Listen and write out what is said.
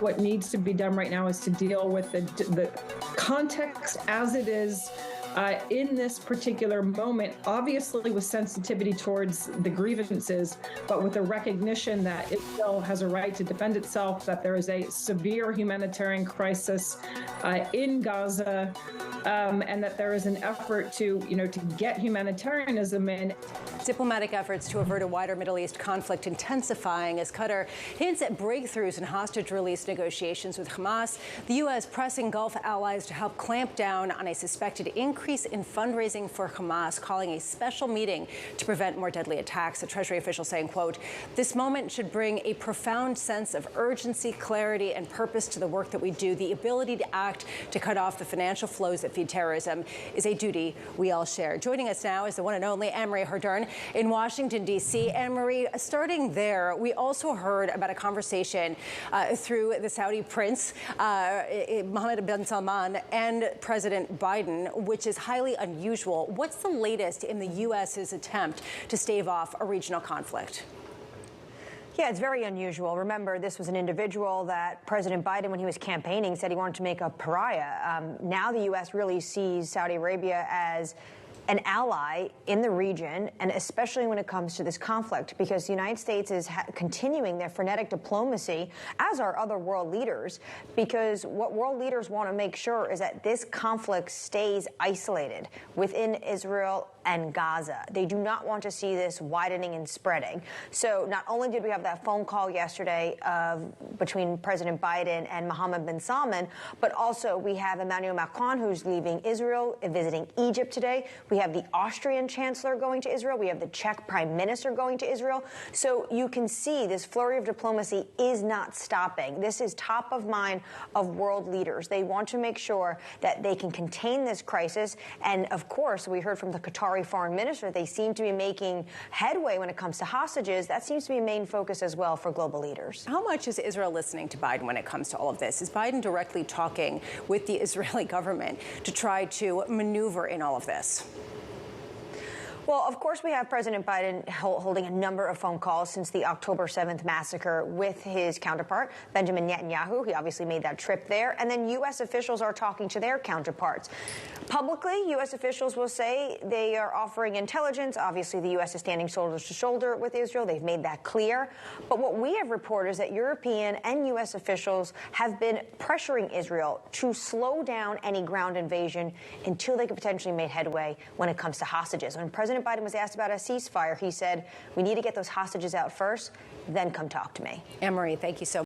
what needs to be done right now is to deal with the context as it is in this particular moment, obviously with sensitivity towards the grievances, but with the recognition that Israel has a right to defend itself, that there is a severe humanitarian crisis in Gaza, and that there is an effort to get humanitarianism in. Diplomatic efforts to avert a wider Middle East conflict intensifying as Qatar hints at breakthroughs in hostage release negotiations with Hamas. The U.S. pressing Gulf allies to help clamp down on a suspected increase in fundraising for Hamas, calling a special meeting to prevent more deadly attacks. A Treasury official saying, quote, "This moment should bring a profound sense of urgency, clarity, and purpose to the work that we do. The ability to act to cut off the financial flows that feed terrorism is a duty we all share." Joining us now is the one and only Annmarie Hordern in Washington, D.C. Annmarie, starting there, we also heard about a conversation through the Saudi prince, Mohammed bin Salman, and President Biden, which is highly unusual. What's the latest in the U.S.'s attempt to stave off a regional conflict? Yeah, it's very unusual. Remember, this was an individual that President Biden, when he was campaigning, said he wanted to make a pariah. Now the U.S. really sees Saudi Arabia as an ally in the region, and especially when it comes to this conflict, because the United States is continuing their frenetic diplomacy, as are other world leaders, because what world leaders want to make sure is that this conflict stays isolated within Israel and Gaza. They do not want to see this widening and spreading. So not only did we have that phone call yesterday between President Biden and Mohammed bin Salman, but also we have Emmanuel Macron, who's leaving Israel and visiting Egypt today. We have the Austrian chancellor going to Israel. We have the Czech prime minister going to Israel. So you can see this flurry of diplomacy is not stopping. This is top of mind of world leaders. They want to make sure that they can contain this crisis. And of course, we heard from the Qatari foreign minister, they seem to be making headway when it comes to hostages. That seems to be a main focus as well for global leaders. How much is Israel listening to Biden when it comes to all of this? Is Biden directly talking with the Israeli government to try to maneuver in all of this? Well, of course, we have President Biden holding a number of phone calls since the October 7th massacre with his counterpart, Benjamin Netanyahu. He obviously made that trip there. And then U.S. officials are talking to their counterparts. Publicly, U.S. officials will say they are offering intelligence. Obviously, the U.S. is standing shoulder to shoulder with Israel. They've made that clear. But what we have reported is that European and U.S. officials have been pressuring Israel to slow down any ground invasion until they could potentially make headway when it comes to hostages. When President Biden was asked about a ceasefire, he said, "We need to get those hostages out first, then come talk to me." Annmarie, thank you so much.